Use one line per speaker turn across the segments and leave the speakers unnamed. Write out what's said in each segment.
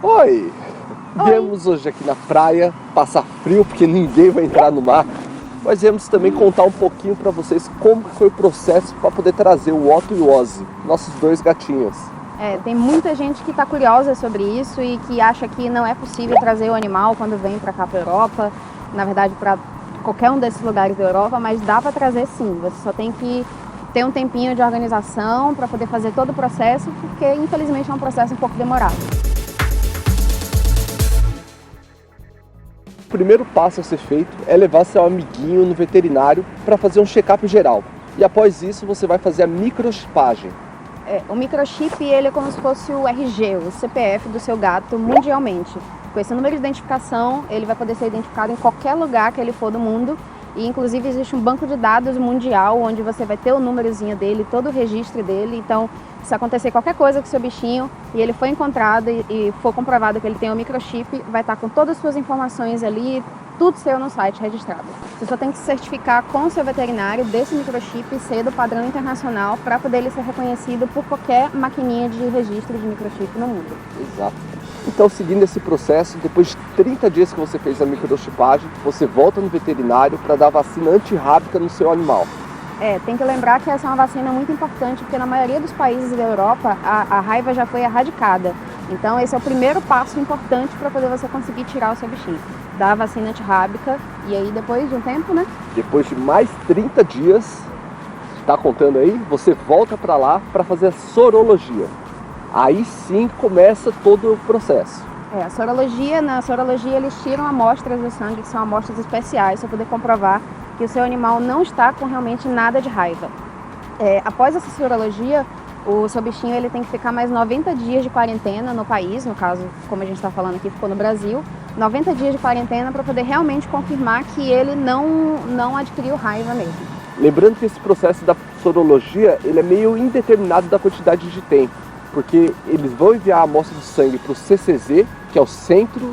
Oi!
Oi.
Viemos hoje aqui na praia, passar frio porque ninguém vai entrar no mar. Mas viemos também contar um pouquinho para vocês como foi o processo para poder trazer o Otto e o Ozzy, nossos dois gatinhos.
Tem muita gente que está curiosa sobre isso e que acha que não é possível trazer o animal quando vem para cá, para a Europa. Na verdade, para qualquer um desses lugares da Europa, mas dá para trazer sim. Você só tem que ter um tempinho de organização para poder fazer todo o processo, porque infelizmente é um processo um pouco demorado.
O primeiro passo a ser feito é levar seu amiguinho no veterinário para fazer um check-up geral. E após isso você vai fazer a microchipagem.
O microchip ele é como se fosse o RG, o CPF do seu gato mundialmente. Com esse número de identificação, ele vai poder ser identificado em qualquer lugar que ele for do mundo. E inclusive existe um banco de dados mundial onde você vai ter o númerozinho dele, todo o registro dele. Então, se acontecer qualquer coisa com o seu bichinho e ele for encontrado e for comprovado que ele tem um microchip, vai estar com todas as suas informações ali, tudo seu no site registrado. Você só tem que se certificar com o seu veterinário desse microchip ser do padrão internacional para poder ele ser reconhecido por qualquer maquininha de registro de microchip no mundo.
Exato. Então, seguindo esse processo, depois de 30 dias que você fez a microchipagem, você volta no veterinário para dar vacina antirrábica no seu animal.
Tem que lembrar que essa é uma vacina muito importante, porque na maioria dos países da Europa a raiva já foi erradicada. Então esse é o primeiro passo importante para poder você conseguir tirar o seu bichinho. Dar a vacina antirrábica e aí depois de um tempo, né?
Depois de mais 30 dias, tá contando aí, você volta para lá para fazer a sorologia. Aí sim começa todo o processo.
Na sorologia eles tiram amostras do sangue, que são amostras especiais, para poder comprovar que o seu animal não está com realmente nada de raiva. Após essa sorologia, o seu bichinho ele tem que ficar mais 90 dias de quarentena no país, no caso, como a gente está falando aqui, ficou no Brasil, 90 dias de quarentena para poder realmente confirmar que ele não adquiriu raiva mesmo.
Lembrando que esse processo da sorologia ele é meio indeterminado da quantidade de tempo, porque eles vão enviar a amostra de sangue para o CCZ, que é o Centro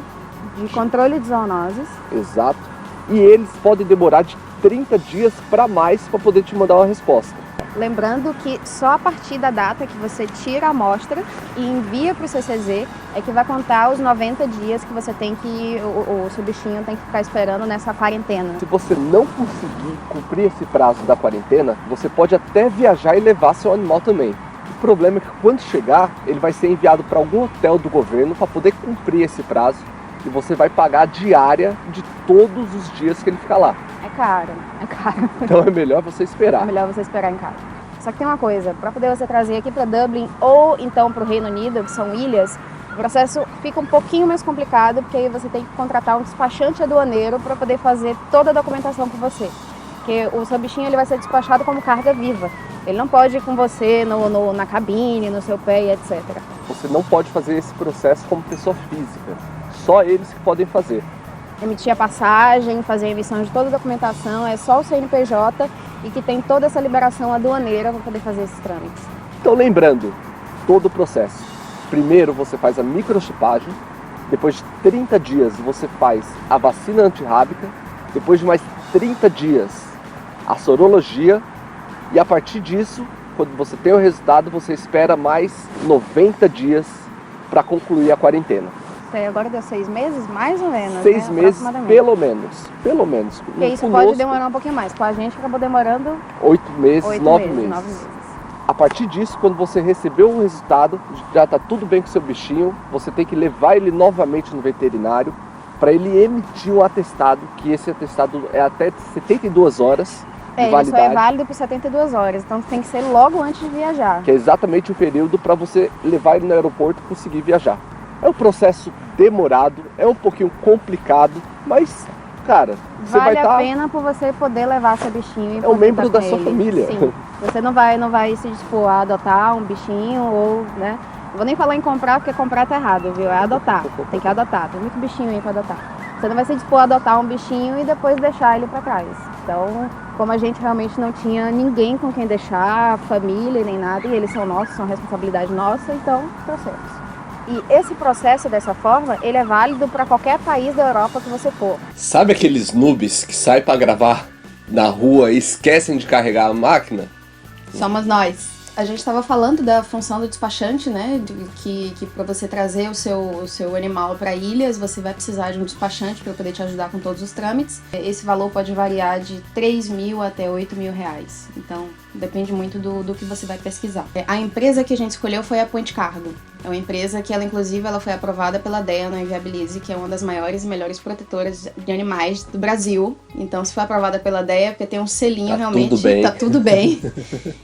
de Controle de Zoonoses.
Exato. E eles podem demorar de 30 dias para mais para poder te mandar uma resposta.
Lembrando que só a partir da data que você tira a amostra e envia para o CCZ é que vai contar os 90 dias que você tem que, o seu bichinho tem que ficar esperando nessa quarentena.
Se você não conseguir cumprir esse prazo da quarentena, você pode até viajar e levar seu animal também. O problema é que quando chegar, ele vai ser enviado para algum hotel do governo para poder cumprir esse prazo e você vai pagar a diária de todos os dias que ele ficar lá.
É caro.
Então é melhor você esperar.
É melhor você esperar em casa. Só que tem uma coisa, para poder você trazer aqui para Dublin ou então para o Reino Unido, que são ilhas, o processo fica um pouquinho mais complicado, porque aí você tem que contratar um despachante aduaneiro para poder fazer toda a documentação por você. Porque o seu bichinho ele vai ser despachado como carga viva. Ele não pode ir com você na cabine, no seu pé e etc.
Você não pode fazer esse processo como pessoa física. Só eles que podem fazer.
Emitir a passagem, fazer a emissão de toda a documentação, é só o CNPJ e que tem toda essa liberação aduaneira para poder fazer esses trâmites.
Então lembrando, todo o processo. Primeiro você faz a microchipagem, depois de 30 dias você faz a vacina antirrábica, depois de mais 30 dias a sorologia e a partir disso, quando você tem o resultado, você espera mais 90 dias para concluir a quarentena.
Agora deu 6 meses, mais ou menos,
6 meses, pelo menos.
Porque isso pode demorar um pouquinho mais. Com a gente acabou demorando
8 meses, 9 meses. A partir disso, quando você recebeu o resultado, já está tudo bem com o seu bichinho, você tem que levar ele novamente no veterinário para ele emitir um atestado, que esse atestado é até 72 horas de validade.
Ele só é válido por 72 horas, então tem que ser logo antes de viajar.
Que é exatamente o período para você levar ele no aeroporto e conseguir viajar. É um processo demorado, é um pouquinho complicado, mas, cara, você vai estar...
Vale a pena por você poder levar seu bichinho e
é um membro da sua família.
Sim. Você não vai se dispor a adotar um bichinho ou, né? Não vou nem falar em comprar, porque comprar tá errado, viu? É adotar. Tem que adotar. Tem muito bichinho aí para adotar. Você não vai se dispor a adotar um bichinho e depois deixar ele para trás. Então, como a gente realmente não tinha ninguém com quem deixar, família nem nada, e eles são nossos, são responsabilidade nossa, então trouxemos. E esse processo dessa forma, ele é válido para qualquer país da Europa que você for.
Sabe aqueles noobs que saem para gravar na rua e esquecem de carregar a máquina?
Somos nós. A gente estava falando da função do despachante, né? Que para você trazer o seu animal para ilhas, você vai precisar de um despachante para poder te ajudar com todos os trâmites. Esse valor pode variar de 3 mil até 8 mil reais. Então, depende muito do que você vai pesquisar. A empresa que a gente escolheu foi a Point Cargo. É uma empresa que, inclusive, ela foi aprovada pela DEA na Inviabilize, que é uma das maiores e melhores protetoras de animais do Brasil. Então, se foi aprovada pela DEA, porque tem um selinho, realmente, tá tudo bem.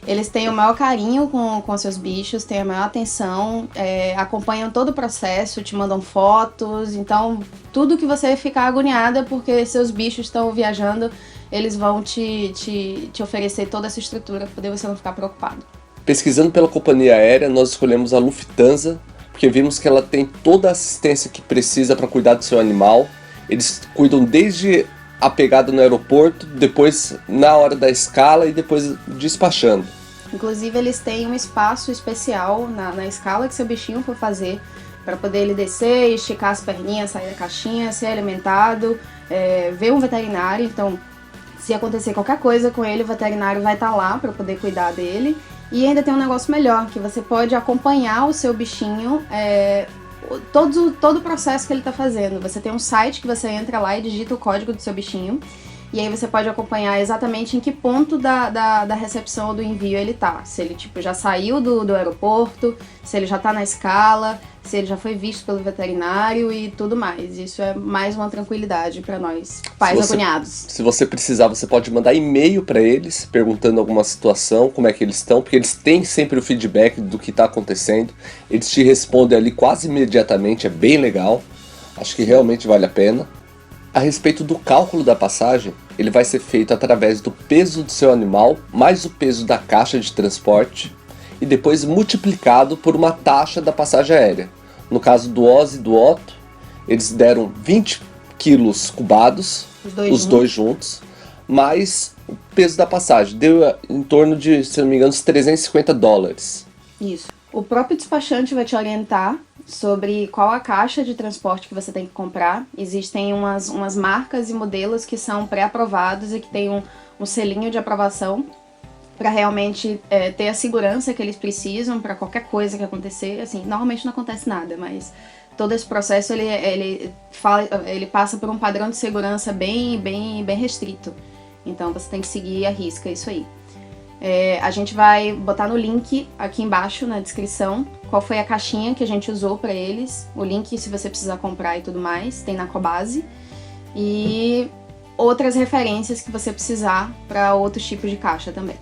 Eles têm o maior carinho com seus bichos, têm a maior atenção, acompanham todo o processo, te mandam fotos. Então, tudo que você ficar agoniada porque seus bichos estão viajando, eles vão te oferecer toda essa estrutura para poder você não ficar preocupado.
Pesquisando pela companhia aérea, nós escolhemos a Lufthansa, porque vimos que ela tem toda a assistência que precisa para cuidar do seu animal. Eles cuidam desde a pegada no aeroporto, depois na hora da escala e depois despachando.
Inclusive, eles têm um espaço especial na escala que seu bichinho for fazer, para poder ele descer, esticar as perninhas, sair da caixinha, ser alimentado, ver um veterinário. Então, se acontecer qualquer coisa com ele, o veterinário vai estar lá para poder cuidar dele. E ainda tem um negócio melhor, que você pode acompanhar o seu bichinho, todo o processo que ele está fazendo. Você tem um site que você entra lá e digita o código do seu bichinho, e aí você pode acompanhar exatamente em que ponto da recepção ou do envio ele tá. Se ele já saiu do aeroporto, se ele já tá na escala, se ele já foi visto pelo veterinário e tudo mais. Isso é mais uma tranquilidade para nós, pais agoniados.
Se você precisar, você pode mandar e-mail para eles, perguntando alguma situação, como é que eles estão, porque eles têm sempre o feedback do que está acontecendo. Eles te respondem ali quase imediatamente, é bem legal. Acho que realmente vale a pena. A respeito do cálculo da passagem, ele vai ser feito através do peso do seu animal, mais o peso da caixa de transporte, e depois multiplicado por uma taxa da passagem aérea. No caso do Ozzy e do Otto, eles deram 20 quilos cubados, os dois juntos, mais o peso da passagem. Deu em torno de, se não me engano, uns $350.
Isso. O próprio despachante vai te orientar sobre qual a caixa de transporte que você tem que comprar. Existem umas marcas e modelos que são pré-aprovados e que tem um selinho de aprovação para realmente ter a segurança que eles precisam para qualquer coisa que acontecer. Assim, normalmente não acontece nada, mas todo esse processo ele passa por um padrão de segurança bem restrito. Então você tem que seguir à risca isso aí. A gente vai botar no link aqui embaixo na descrição qual foi a caixinha que a gente usou para eles, o link se você precisar comprar e tudo mais, tem na Cobase, e outras referências que você precisar para outros tipos de caixa também.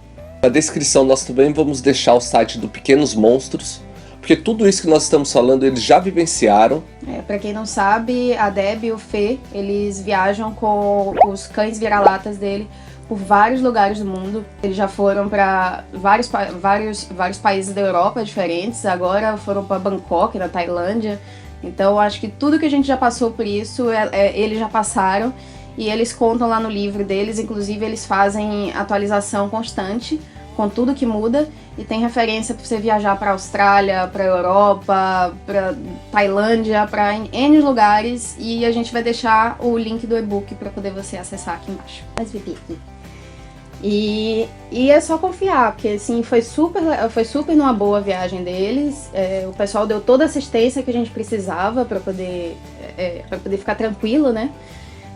Na descrição nós também vamos deixar o site do Pequenos Monstros, porque tudo isso que nós estamos falando eles já vivenciaram.
Para quem não sabe, a Deb e o Fê, eles viajam com os cães vira-latas dele por vários lugares do mundo. Eles já foram para vários países da Europa diferentes, agora foram para Bangkok, na Tailândia. Então acho que tudo que a gente já passou por isso, eles já passaram, e eles contam lá no livro deles. Inclusive eles fazem atualização constante com tudo que muda, e tem referência para você viajar para Austrália, para Europa, para Tailândia, para N lugares, e a gente vai deixar o link do e-book para poder você acessar aqui embaixo. Mas bebi aqui. E é só confiar, porque assim, foi super numa boa a viagem deles. O pessoal deu toda a assistência que a gente precisava para poder ficar tranquilo, né?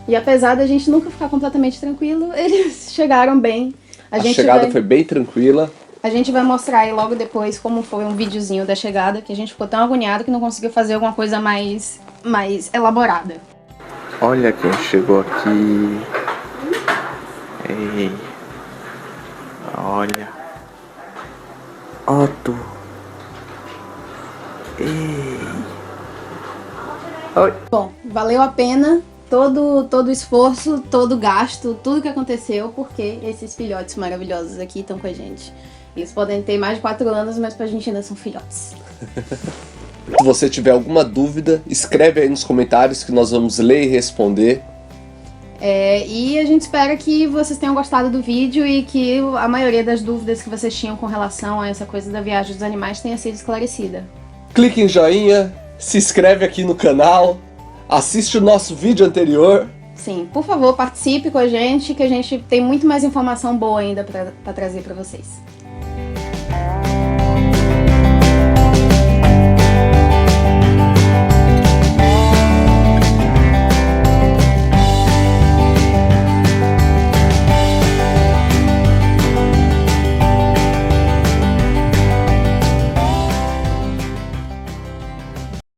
E apesar da gente nunca ficar completamente tranquilo, eles chegaram bem.
A chegada foi bem tranquila.
A gente vai mostrar aí logo depois como foi um videozinho da chegada, que a gente ficou tão agoniado que não conseguiu fazer alguma coisa mais elaborada.
Olha quem chegou aqui. Ei. Olha. Otto. Ei. Oi.
Bom, valeu a pena todo o esforço, todo o gasto, tudo que aconteceu, porque esses filhotes maravilhosos aqui estão com a gente. Eles podem ter mais de 4 anos, mas pra gente ainda são filhotes.
Se você tiver alguma dúvida, escreve aí nos comentários que nós vamos ler e responder.
E a gente espera que vocês tenham gostado do vídeo e que a maioria das dúvidas que vocês tinham com relação a essa coisa da viagem dos animais tenha sido esclarecida.
Clique em joinha, se inscreve aqui no canal, assiste o nosso vídeo anterior.
Sim, por favor, participe com a gente, que a gente tem muito mais informação boa ainda para trazer para vocês.